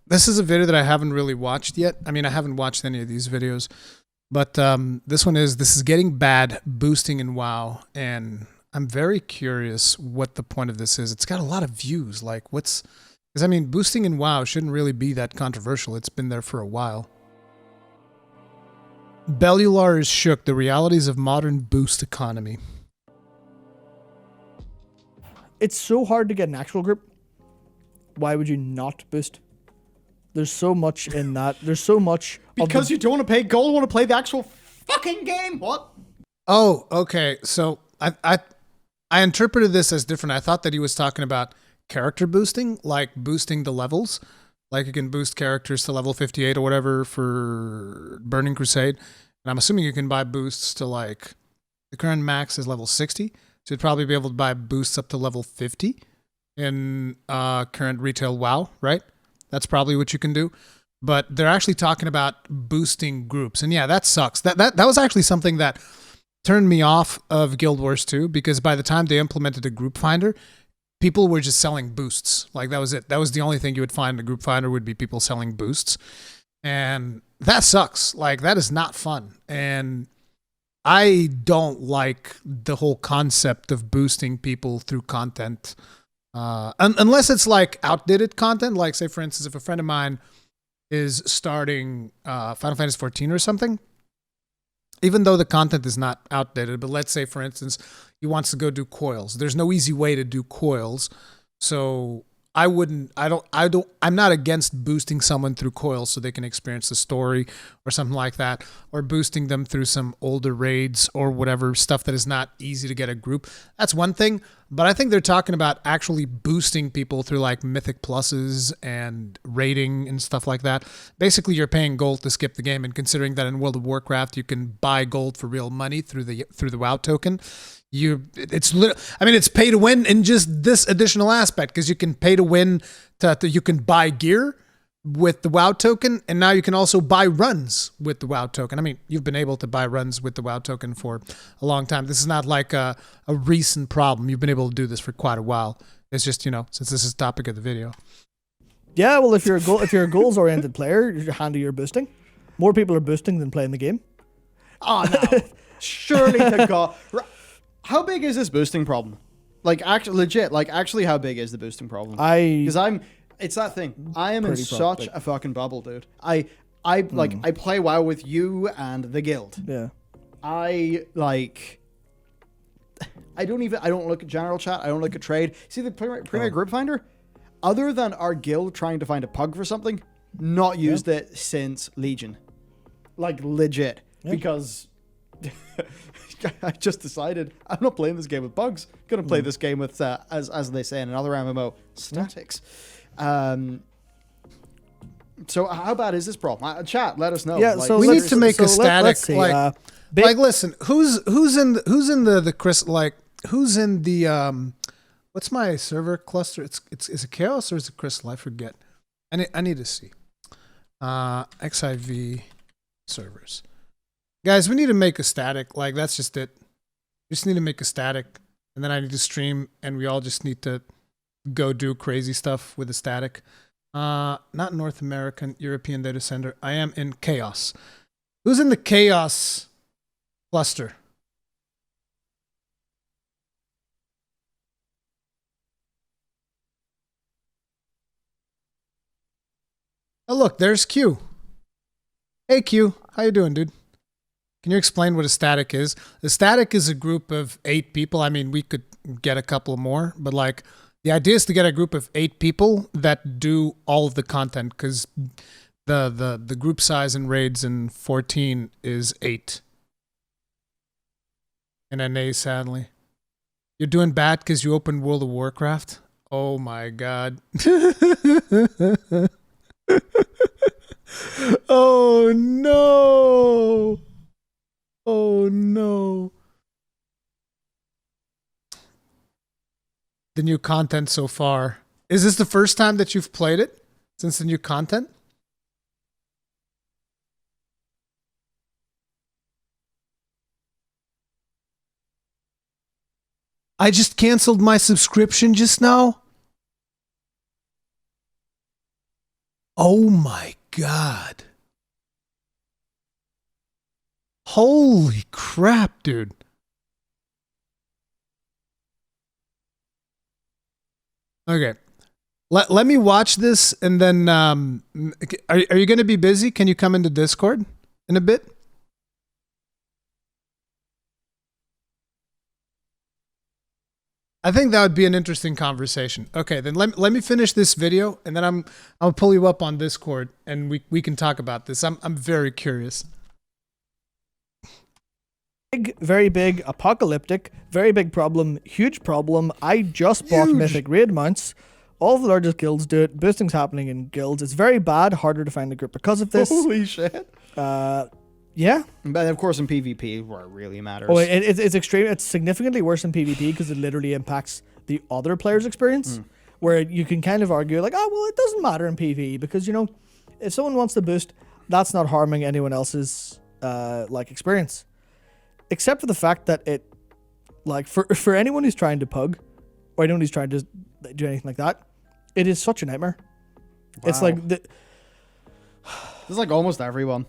this is a video that I haven't really watched yet. I mean, I haven't watched any of these videos, but this is getting bad boosting in WoW, and I'm very curious what the point of this is. It's got a lot of views. Like, what's? Because I mean, boosting in WoW shouldn't really be that controversial. It's been there for a while. Bellular is shook. The realities of modern boost economy. It's so hard to get an actual group. Why would you not boost? There's so much in that. There's so much. Because you don't want to pay gold, want to play the actual fucking game. What? Oh, okay. So I interpreted this as different. I thought that he was talking about character boosting, like boosting the levels. Like you can boost characters to level 58 or whatever for Burning Crusade. And I'm assuming you can buy boosts to like, the current max is level 60. So you'd probably be able to buy boosts up to level 50 in current retail WoW, right? That's probably what you can do. But they're actually talking about boosting groups. And yeah, that sucks. That was actually something that turned me off of Guild Wars 2, because by the time they implemented a group finder, people were just selling boosts. Like that was it. That was the only thing you would find in a group finder, would be people selling boosts. And that sucks. Like that is not fun. And I don't like the whole concept of boosting people through content. Unless it's like outdated content. Like say for instance, if a friend of mine is starting Final Fantasy 14 or something, even though the content is not outdated, but let's say for instance, he wants to go do coils. There's no easy way to do coils. So I'm not against boosting someone through coils so they can experience the story or something like that, or boosting them through some older raids or whatever stuff that is not easy to get a group. That's one thing, but I think they're talking about actually boosting people through like mythic pluses and raiding and stuff like that. Basically, you're paying gold to skip the game, and considering that in World of Warcraft you can buy gold for real money through the WoW token, it's pay to win in just this additional aspect, because you can pay to win you can buy gear with the WoW token, and now you can also buy runs with the WoW token. I mean, you've been able to buy runs with the WoW token for a long time. This is not like a recent problem. You've been able to do this for quite a while. It's just, since this is the topic of the video. Yeah, well, if you're a goals oriented player, you're handy. You're boosting. More people are boosting than playing the game. Oh no! Surely to God. How big is this boosting problem? Like, actually, legit. Like, actually, how big is the boosting problem? It's that thing. I am in such a fucking bubble, dude. I play WoW with you and the guild. Yeah. I don't look at general chat. I don't look at trade. See the Premier Group Finder? Other than our guild trying to find a pug for something, not used it since Legion. Like, legit. Yeah. Because I just decided I'm not playing this game with bugs. I'm gonna play this game with, as they say in another MMO, statics. So how bad is this problem? Chat, let us know. Yeah, like, so we need to make a static. Let's see, Listen, who's in the what's my server cluster? Is it Chaos or is it Crystal? I forget. I need to see. XIV servers. Guys, we need to make a static. Like, that's just it. We just need to make a static, and then I need to stream, and we all just need to go do crazy stuff with the static. Not North American, European data center. I am in Chaos. Who's in the Chaos cluster? Oh, look, there's Q. Hey, Q. How you doing, dude? Can you explain what a static is? A static is a group of 8 people. I mean, we could get a couple more, but like the idea is to get a group of 8 people that do all of the content, because the group size in raids in 14 is 8. And NA, sadly. You're doing bad because you opened World of Warcraft? Oh my god. Oh no. Oh no. The new content so far. Is this the first time that you've played it since the new content? I just canceled my subscription just now. Oh my God. Holy crap, dude. Okay. Let me watch this, and then are you going to be busy? Can you come into Discord in a bit? I think that would be an interesting conversation. Okay, then let me finish this video, and then I'll pull you up on Discord, and we can talk about this. I'm very curious. Very big, apocalyptic, very big problem, huge problem. I just bought Huge. mythic raid mounts. All the largest guilds do it. Boosting's happening in guilds. It's very bad, harder to find a group because of this. Holy shit. Yeah. But of course in PvP, where it really matters. Oh, it's extreme. It's significantly worse in PvP because it literally impacts the other player's experience. Where you can kind of argue like, oh, well, it doesn't matter in PvE because, you know, if someone wants to boost, that's not harming anyone else's like experience. Except for the fact that it, like, for anyone who's trying to pug, or anyone who's trying to do anything like that, it is such a nightmare. Wow. It's like This is like almost everyone.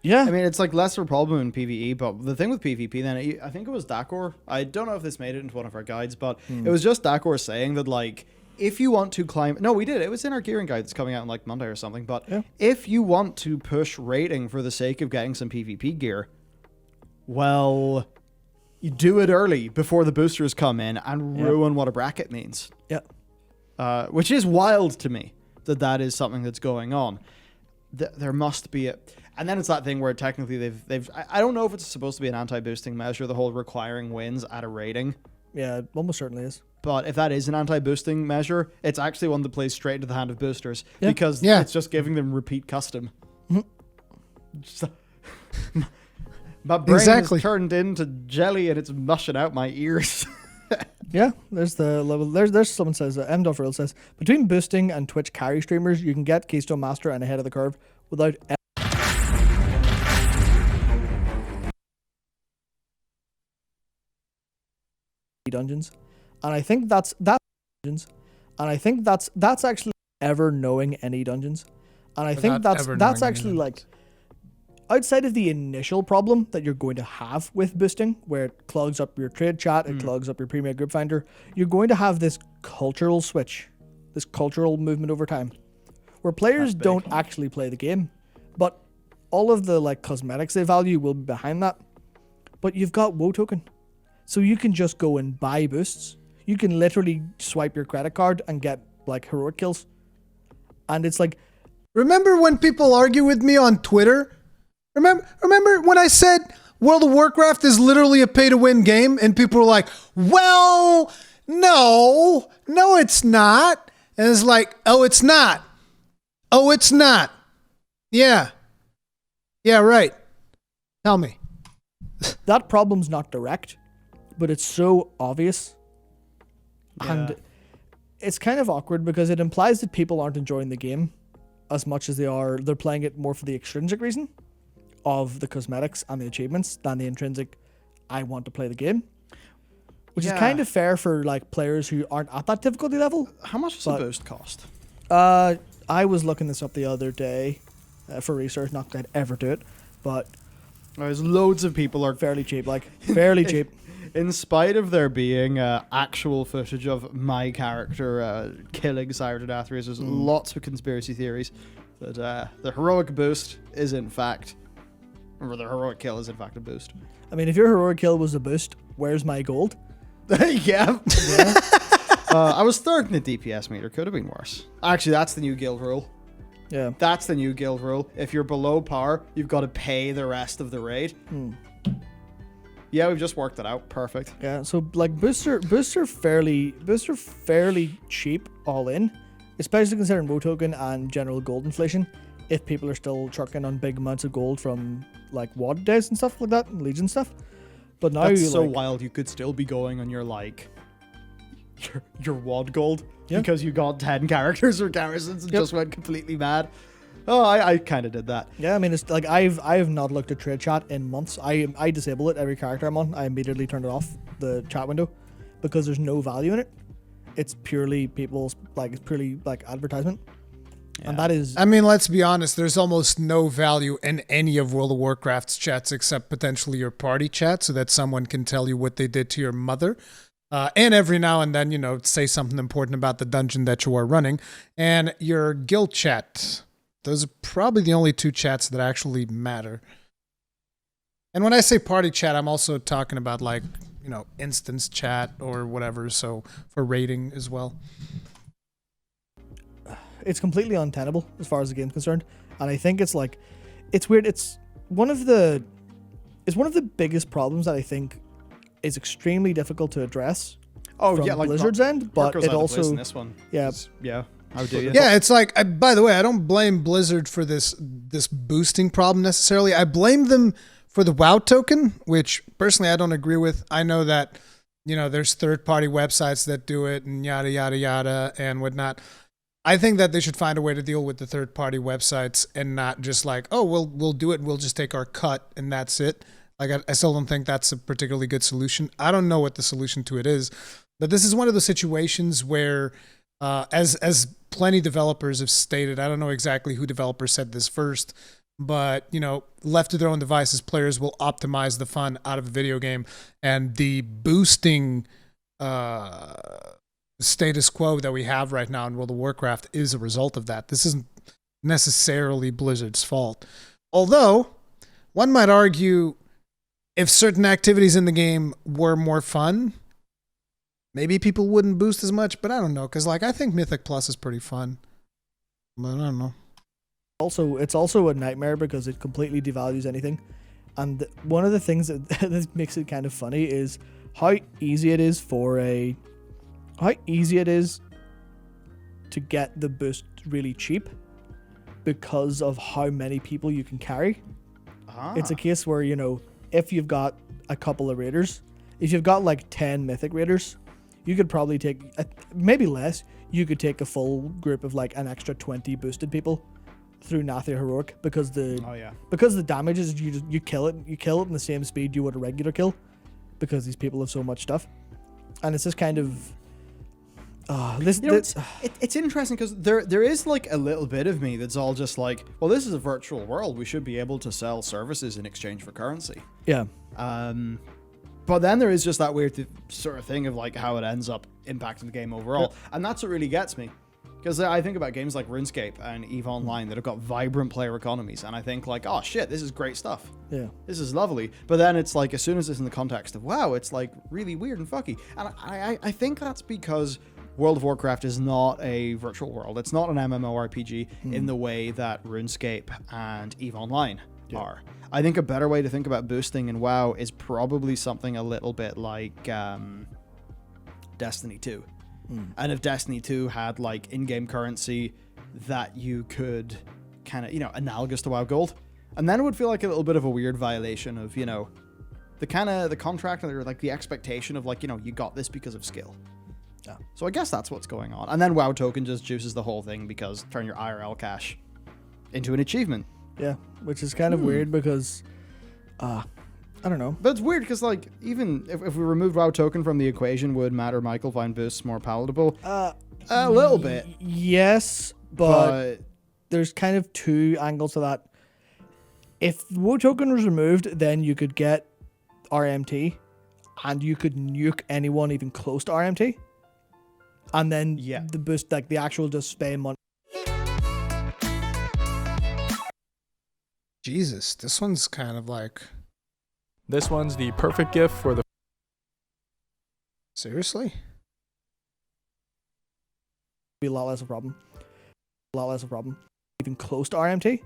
yeah. I mean, it's like lesser problem in PvE, but the thing with PvP then, I think it was Dakor. I don't know if this made it into one of our guides, but it was just Dakor saying that, like, if you want to climb... No, we did. It was in our gearing guide that's coming out on, like, Monday or something. But if you want to push rating for the sake of getting some PvP gear, well, you do it early before the boosters come in and ruin what a bracket means. Yeah. Which is wild to me that is something that's going on. There must be a... And then it's that thing where technically they've I don't know if it's supposed to be an anti-boosting measure, the whole requiring wins at a rating. Yeah, it almost certainly is. But if that is an anti-boosting measure, it's actually one that plays straight into the hand of boosters because it's just giving them repeat custom. Just, my brain has turned into jelly and it's mushing out my ears. Yeah, there's the level. There's someone says M.Real says between boosting and Twitch carry streamers, you can get Keystone Master and ahead of the curve without dungeons, and I think that's dungeons, and I think that's actually ever knowing any dungeons, and I think that's actually like outside of the initial problem that you're going to have with boosting, where it clogs up your trade chat, it clogs up your Premier Group Finder, you're going to have this cultural switch, this cultural movement over time, where players don't actually play the game, but all of the like cosmetics they value will be behind that. But you've got WoW token, so you can just go and buy boosts. You can literally swipe your credit card and get like heroic kills, and it's like, remember when people argue with me on Twitter? Remember when I said World of Warcraft is literally a pay-to-win game, and people were like, well, no, it's not. And it's like, oh, it's not. Oh, it's not. Yeah, right. Tell me. that problem's not direct, but it's so obvious. And it's kind of awkward because it implies that people aren't enjoying the game as much as they're playing it more for the extrinsic reason of the cosmetics and the achievements than the intrinsic, I want to play the game. Which is kind of fair for like players who aren't at that difficulty level. How much does a boost cost? I was looking this up the other day for research, not that I'd ever do it, but There's loads of people are fairly cheap, like fairly cheap. In spite of there being actual footage of my character killing Sire to death, there's lots of conspiracy theories that the heroic boost is in fact, or the heroic kill is in fact a boost. I mean, if your heroic kill was a boost, where's my gold? yeah. I was third in the DPS meter. Could have been worse. Actually, that's the new guild rule. Yeah. That's the new guild rule. If you're below par, you've got to pay the rest of the raid. Yeah, we've just worked it out. Perfect. Yeah, so like boosts are fairly cheap all in, especially considering WoW token and general gold inflation. If people are still trucking on big amounts of gold from like WoD days and stuff like that, and Legion stuff. But now that's so wild. You could still be going on your like your WoD gold because you got 10 characters or garrisons and just went completely mad. Oh, I kind of did that. Yeah, I mean, it's like I have not looked at trade chat in months. I disable it every character I'm on. I immediately turn it off, the chat window, because there's no value in it. It's purely people's, like, it's purely like advertisement. And that is... I mean, let's be honest. There's almost no value in any of World of Warcraft's chats except potentially your party chat so that someone can tell you what they did to your mother. And every now and then, say something important about the dungeon that you are running. And your guild chat. Those are probably the only two chats that actually matter. And when I say party chat, I'm also talking about instance chat or whatever. So for rating as well. It's completely untenable as far as the game's concerned. And I think it's weird. It's one of the biggest problems that I think is extremely difficult to address from Blizzard's end, but it also in this one. Yeah. How do you? Yeah, it's by the way, I don't blame Blizzard for this boosting problem necessarily. I blame them for the WoW token, which personally I don't agree with. I know that, there's third-party websites that do it and yada, yada, yada and whatnot. I think that they should find a way to deal with the third-party websites and not just we'll do it and we'll just take our cut and that's it. I still don't think that's a particularly good solution. I don't know what the solution to it is, but this is one of those situations where, as plenty developers have stated, I don't know exactly who developers said this first, but, left to their own devices, players will optimize the fun out of a video game, and the boosting status quo that we have right now in World of Warcraft is a result of that. This isn't necessarily Blizzard's fault. Although, one might argue, if certain activities in the game were more fun, maybe people wouldn't boost as much, but I don't know, because I think Mythic Plus is pretty fun. But I don't know. It's also a nightmare because it completely devalues anything. And one of the things that makes it kind of funny is how easy it is to get the boost really cheap because of how many people you can carry. It's a case where, if you've got a couple of raiders, if you've got 10 mythic raiders, you could probably take, maybe less, you could take a full group of an extra 20 boosted people through Nathia Heroic because the damage is you kill it in the same speed you would a regular kill because these people have so much stuff. And it's just kind of it's interesting because there is a little bit of me that's all just well, this is a virtual world. We should be able to sell services in exchange for currency. Yeah. But then there is just that weird sort of thing of how it ends up impacting the game overall. Yeah. And that's what really gets me. Because I think about games like RuneScape and EVE Online that have got vibrant player economies, and I think oh shit, this is great stuff. Yeah. This is lovely. But then it's as soon as it's in the context of wow, it's really weird and fucky. And I think that's because World of Warcraft is not a virtual world. It's not an MMORPG in the way that RuneScape and EVE Online are. I think a better way to think about boosting in WoW is probably something a little bit like Destiny 2. And if Destiny 2 had in-game currency that you could kind of, analogous to WoW Gold, and then it would feel like a little bit of a weird violation of, the contract or the expectation of you got this because of skill. Yeah. So I guess that's what's going on. And then WoW Token just juices the whole thing because turn your IRL cash into an achievement. Yeah, which is kind of weird because, I don't know. But it's weird because, even if we removed WoW Token from the equation, would Matt or Michael find boosts more palatable? A little bit. Yes, but there's kind of two angles to that. If WoW Token was removed, then you could get RMT, and you could nuke anyone even close to RMT. And then the boost, the actual just spend money. Jesus, this one's kind of This one's the perfect gift for the... Seriously? Be a lot less of a problem. Even close to RMT.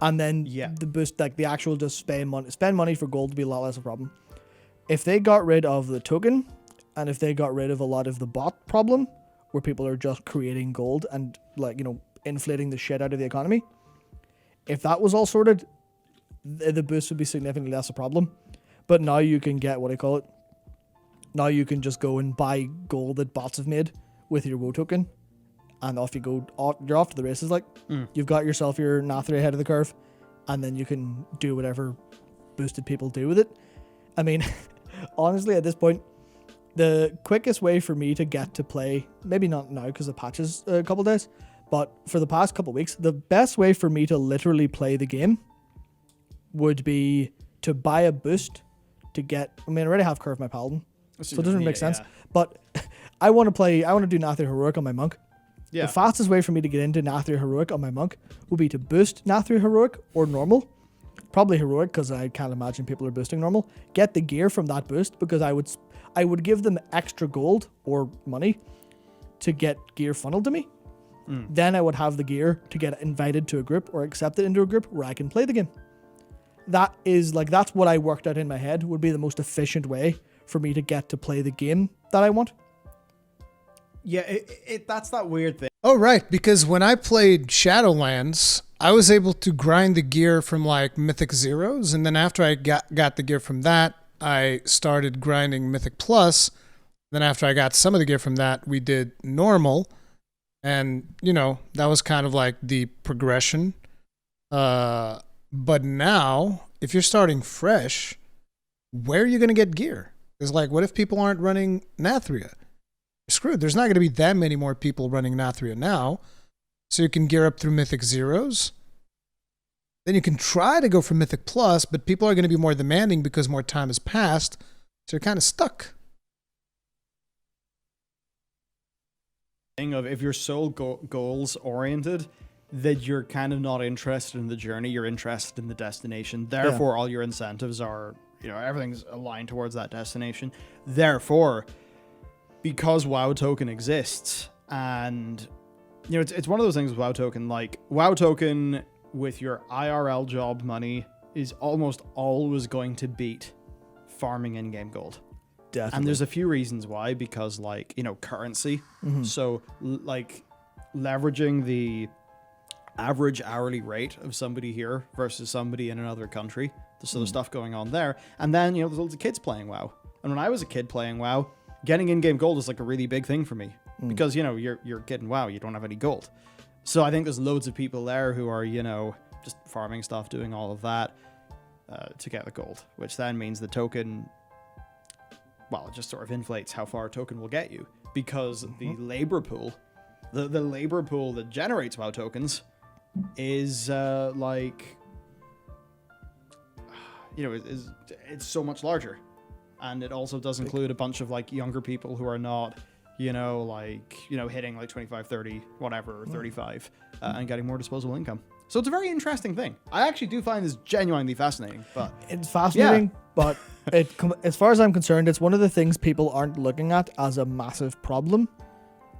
And then the boost, the actual just spend money for gold to be a lot less of a problem. If they got rid of the token, and if they got rid of a lot of the bot problem, where people are just creating gold and inflating the shit out of the economy, if that was all sorted, the boost would be significantly less a problem. But now you can get now you can just go and buy gold that bots have made with your WoW token, and off you go. You're off to the races. You've got yourself your Nathri ahead of the curve, and then you can do whatever boosted people do with it. I mean, honestly, at this point, the quickest way for me to get to play, maybe not now because the patch is a couple days, But for the past couple of weeks, the best way for me to literally play the game would be to buy a boost to get. I mean, I already have Curve my Paladin, so it doesn't make sense. But I want to do Nathria Heroic on my Monk. Yeah. The fastest way for me to get into Nathria Heroic on my Monk would be to boost Nathria Heroic or normal. Probably Heroic, because I can't imagine people are boosting normal. Get the gear from that boost, because I would give them extra gold or money to get gear funneled to me. Then I would have the gear to get invited to a group or accepted into a group where I can play the game. That's what I worked out in my head would be the most efficient way for me to get to play the game that I want. Yeah, that's that weird thing. Oh, right, because when I played Shadowlands, I was able to grind the gear from like Mythic Zeros, and then after I got the gear from that, I started grinding Mythic Plus. Then after I got some of the gear from that, we did normal, and that was kind of like the progression. But now, if you're starting fresh, where are you going to get gear? It's like, what if people aren't running Nathria? You're screwed. There's not going to be that many more people running Nathria now. So you can gear up through Mythic Zeros. Then you can try to go for Mythic Plus, but people are going to be more demanding because more time has passed. So you're kind of stuck. Of if you're so goals oriented, that you're kind of not interested in the journey, you're interested in the destination. Therefore, all your incentives are, everything's aligned towards that destination. Therefore, because WoW Token exists, and it's one of those things with WoW Token, like WoW Token with your IRL job money is almost always going to beat farming in-game gold. Definitely. And there's a few reasons why, because currency. So leveraging the average hourly rate of somebody here versus somebody in another country. So there's stuff going on there. And then, there's loads of kids playing WoW. And when I was a kid playing WoW, getting in-game gold is like a really big thing for me. Because, you're getting WoW, you don't have any gold. So I think there's loads of people there who are, just farming stuff, doing all of that to get the gold. Which then means the token, it just sort of inflates how far a token will get you. Because the labor pool, the labor pool that generates WoW tokens is it's so much larger, and it also does include a bunch of younger people who are not hitting 25, 30, whatever, 35 and getting more disposable income. So it's a very interesting thing. I actually do find this genuinely fascinating. But it's fascinating, but as far as I'm concerned, it's one of the things people aren't looking at as a massive problem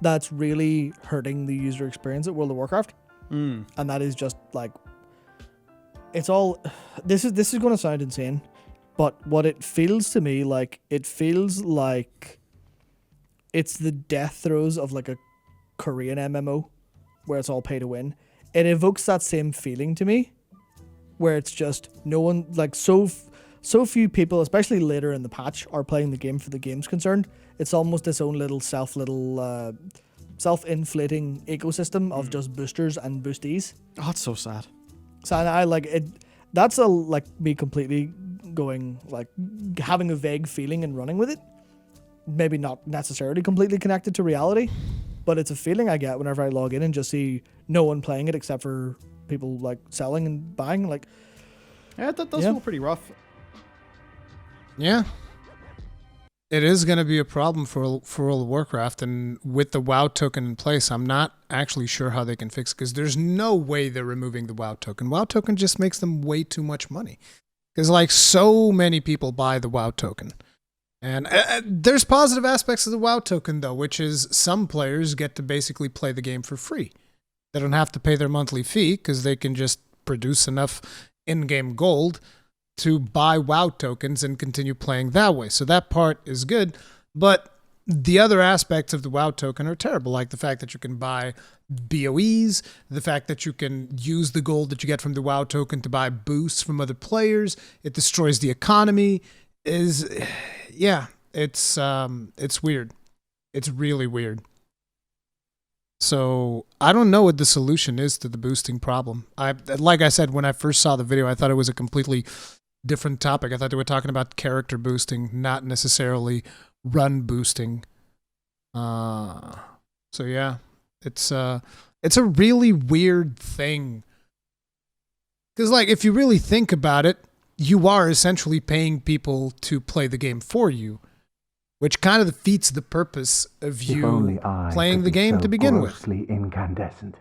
that's really hurting the user experience at World of Warcraft. And that is just it's all. This is going to sound insane, but what it feels to me it feels like it's the death throes of a Korean MMO where it's all pay to win. It evokes that same feeling to me, where it's just no one so few people, especially later in the patch, are playing the game for the game's concerned. It's almost its own little self-inflating ecosystem of just boosters and boosties. Oh, it's so sad. So I like it. That's me completely going having a vague feeling and running with it. Maybe not necessarily completely connected to reality, but it's a feeling I get whenever I log in and just see no one playing it except for people selling and buying. Yeah, that does feel pretty rough. Yeah. It is going to be a problem for World of Warcraft, and with the WoW token in place, I'm not actually sure how they can fix it, because there's no way they're removing the WoW token. WoW token just makes them way too much money, because so many people buy the WoW token. And there's positive aspects of the WoW token, though, which is some players get to basically play the game for free. They don't have to pay their monthly fee, because they can just produce enough in-game gold to buy WoW tokens and continue playing that way. So that part is good, but the other aspects of the WoW token are terrible, like the fact that you can buy BOEs, the fact that you can use the gold that you get from the WoW token to buy boosts from other players. It destroys the economy. It's weird. It's really weird. So I don't know what the solution is to the boosting problem. Like I said, when I first saw the video, I thought it was a completely different topic. I thought they were talking about character boosting, not necessarily run boosting. So yeah, it's It's a really weird thing. Because, like, if you really think about it, you are essentially paying people to play the game for you, which kind of defeats the purpose of you playing the game to begin with. Incandescent.